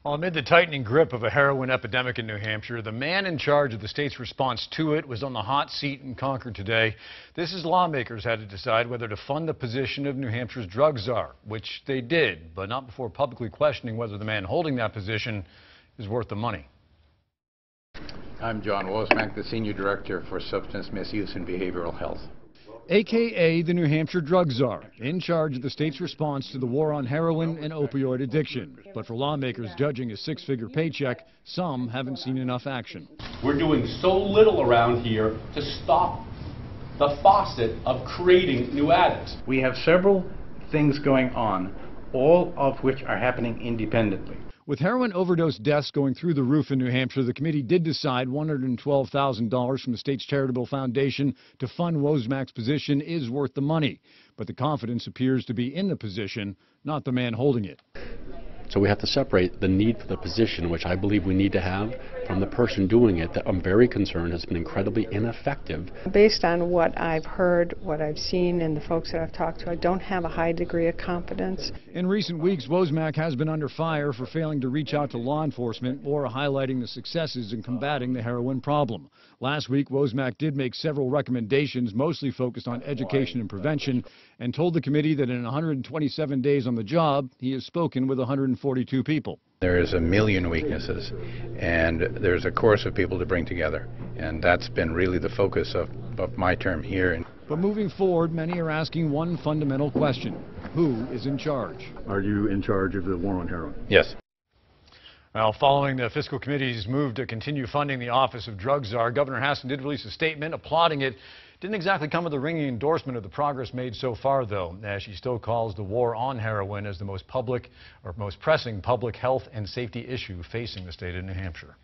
Well, amid the tightening grip of a heroin epidemic in New Hampshire, the man in charge of the state's response to it was on the hot seat in Concord today. This is lawmakers had to decide whether to fund the position of New Hampshire's drug czar, which they did, but not before publicly questioning whether the man holding that position is worth the money. I'm John Wozmak, the Senior Director for Substance Misuse and Behavioral Health. AKA the New Hampshire drug czar, in charge of the state's response to the war on heroin and opioid addiction. But for lawmakers judging a six-figure paycheck, some haven't seen enough action. We're doing so little around here to stop the faucet of creating new addicts. We have several things going on, all of which are happening independently. With heroin overdose deaths going through the roof in New Hampshire, the committee did decide $112,000 from the state's charitable foundation to fund Wozmak's position is worth the money. But the confidence appears to be in the position, not the man holding it. So we have to separate the need for the position, which I believe we need to have, from the person doing it that I'm very concerned has been incredibly ineffective. Based on what I've heard, what I've seen, and the folks that I've talked to, I don't have a high degree of confidence. In recent weeks, Wozmak has been under fire for failing to reach out to law enforcement or highlighting the successes in combating the heroin problem. Last week, Wozmak did make several recommendations, mostly focused on education and prevention, and told the committee that in 127 days on the job, he has spoken with 142 people. There's a million weaknesses, and there's a course of people to bring together, and that's been really the focus of my term here. But moving forward, many are asking one fundamental question: who is in charge? Are you in charge of the war on heroin? Yes. Well, following the fiscal committee's move to continue funding the Office of Drug Czar, Governor Hassan did release a statement applauding it. Didn't exactly come with a ringing endorsement of the progress made so far, though, as she still calls the war on heroin as the most pressing public health and safety issue facing the state of New Hampshire.